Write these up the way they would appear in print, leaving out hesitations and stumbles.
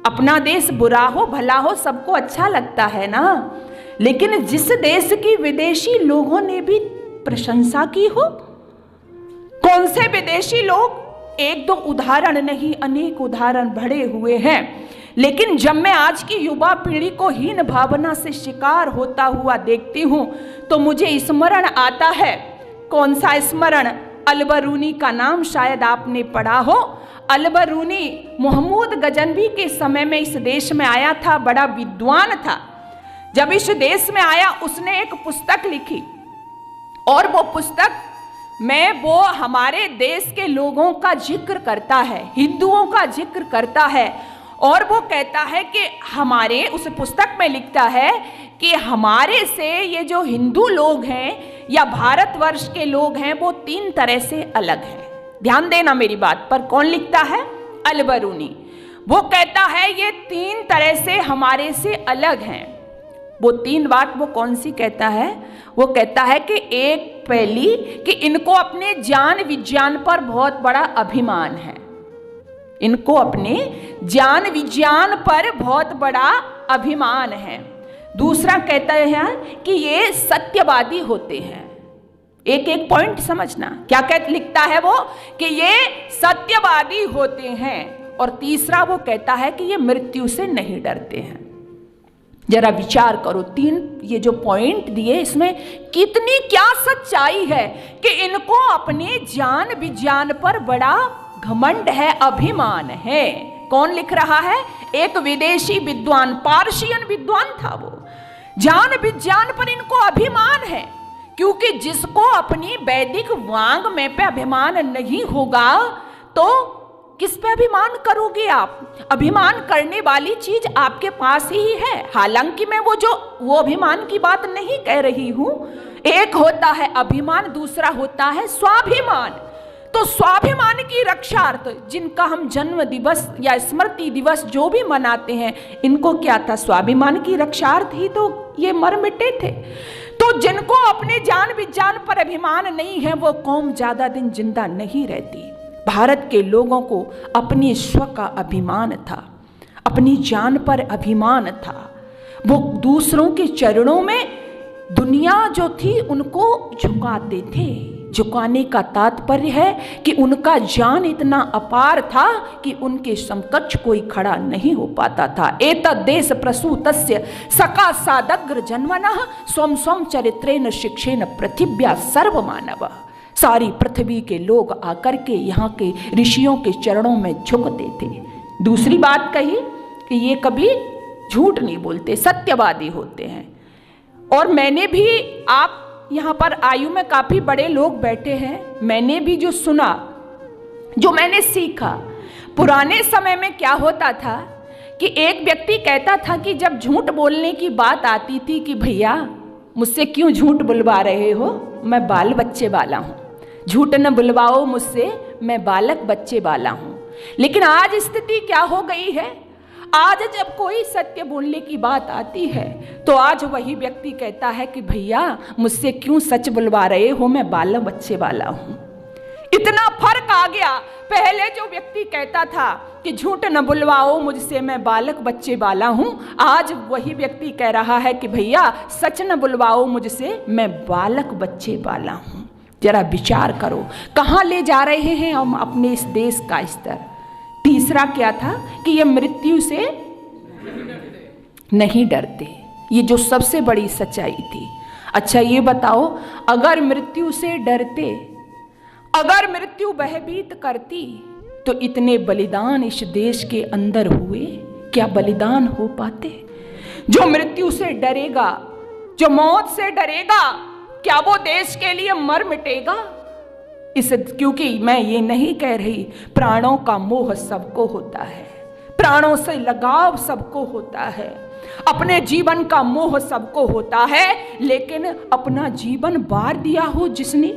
अपना देश बुरा हो भला हो सबको अच्छा लगता है ना, लेकिन जिस देश की विदेशी लोगों ने भी प्रशंसा की हो, कौन से विदेशी लोग, एक दो उदाहरण नहीं अनेक उदाहरण भरे हुए हैं। लेकिन जब मैं आज की युवा पीढ़ी को हीन भावना से शिकार होता हुआ देखती हूं तो मुझे स्मरण आता है, कौन सा स्मरण? अल-बरूनी का नाम शायद आपने पढ़ा हो। अल-बरूनी महमूद गजनवी के समय में इस देश में आया था, बड़ा विद्वान था। जब इस देश में आया उसने एक पुस्तक लिखी और वो पुस्तक में वो हमारे देश के लोगों का जिक्र करता है, हिंदुओं का जिक्र करता है। और वो कहता है कि हमारे, उस पुस्तक में लिखता है कि हमारे से ये जो हिंदू लोग हैं या भारतवर्ष के लोग हैं वो 3 तरह से अलग हैं। ध्यान देना मेरी बात पर। कौन लिखता है? अल-बरूनी। वो कहता है ये 3 तरह से हमारे से अलग हैं। वो 3 बात वो कौन सी कहता है? वो कहता है कि एक पहली कि इनको अपने ज्ञान विज्ञान पर बहुत बड़ा अभिमान है, इनको अपने ज्ञान विज्ञान पर बहुत बड़ा अभिमान है। दूसरा कहता है कि ये सत्यवादी होते हैं। एक एक पॉइंट समझना, क्या लिखता है वो? कि ये सत्यवादी होते हैं। और तीसरा वो कहता है कि ये मृत्यु से नहीं डरते हैं। जरा विचार करो, 3 ये जो पॉइंट दिए इसमें कितनी क्या सच्चाई है कि इनको अपने ज्ञान विज्ञान पर बड़ा घमंड है, अभिमान है। कौन लिख रहा है? एक विदेशी विद्वान, पार्शियन विद्वान था वो। ज्ञान विज्ञान पर इनको अभिमान है, क्योंकि जिसको अपनी वैदिक वांग में पे अभिमान नहीं होगा तो किस पे अभिमान करोगे आप? अभिमान करने वाली चीज आपके पास ही है। हालांकि मैं वो अभिमान की बात नहीं कह रही हूं। एक होता है अभिमान, दूसरा होता है स्वाभिमान। तो स्वाभिमान की रक्षार्थ जिनका हम जन्म दिवस या स्मृति दिवस जो भी मनाते हैं, इनको क्या था? स्वाभिमान की रक्षार्थ ही तो ये मर मिटे थे। तो जिनको अपने ज्ञान विज्ञान पर अभिमान नहीं है वो कौम ज्यादा दिन जिंदा नहीं रहती। भारत के लोगों को अपने स्व का अभिमान था, अपनी जान पर अभिमान था। वो दूसरों के चरणों में दुनिया जो थी उनको झुकाते थे। झुकाने का तात्पर्य है कि उनका ज्ञान इतना अपार था कि उनके समकक्ष कोई खड़ा नहीं हो पाता था। एतद्देश प्रसूतस्य सका सादग्र जन्मनः स्वम स्वम चरित्रेण शिक्षेण पृथिव्या सर्वमानवः। सारी पृथ्वी के लोग आकर के यहाँ के ऋषियों के चरणों में झुकते थे। दूसरी बात कही कि ये कभी झूठ नहीं बोलते, सत्यवादी होते हैं। और मैंने भी, आप यहाँ पर आयु में काफी बड़े लोग बैठे हैं, मैंने भी जो सुना, जो मैंने सीखा, पुराने समय में क्या होता था कि एक व्यक्ति कहता था कि जब झूठ बोलने की बात आती थी कि भैया मुझसे क्यों झूठ बुलवा रहे हो, मैं बाल बच्चे वाला हूँ, झूठ न बुलवाओ मुझसे, मैं बालक बच्चे वाला हूँ। लेकिन आज स्थिति क्या हो गई है? आज जब कोई सत्य बोलने की बात आती है तो आज वही व्यक्ति कहता है कि भैया मुझसे क्यों सच बुलवा रहे हो, मैं बालक बच्चे वाला हूँ। इतना फर्क आ गया। पहले जो व्यक्ति कहता था कि झूठ न बुलवाओ मुझसे, मैं बालक बच्चे वाला हूँ, आज वही व्यक्ति कह रहा है कि भैया सच न बुलवाओ मुझसे, मैं बालक बच्चे वाला हूँ। जरा विचार करो कहाँ ले जा रहे हैं हम अपने इस देश का स्तर। तीसरा क्या था कि ये मृत्यु से नहीं डरते, ये जो सबसे बड़ी सच्चाई थी। अच्छा ये बताओ, अगर मृत्यु से डरते, अगर मृत्यु भयभीत करती तो इतने बलिदान इस देश के अंदर हुए, क्या बलिदान हो पाते? जो मृत्यु से डरेगा, जो मौत से डरेगा, क्या वो देश के लिए मर मिटेगा? क्योंकि मैं ये नहीं कह रही, प्राणों का मोह सबको होता है, प्राणों से लगाव सबको होता है, अपने जीवन का मोह सबको होता है, लेकिन अपना जीवन बार दिया हो जिसने,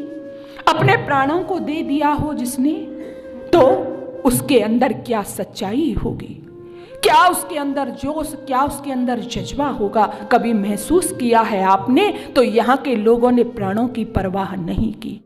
अपने प्राणों को दे दिया हो जिसने, तो उसके अंदर क्या सच्चाई होगी, क्या उसके अंदर जोश, क्या उसके अंदर जज्बा होगा? कभी महसूस किया है आपने? तो यहाँ के लोगों ने प्राणों की परवाह नहीं की।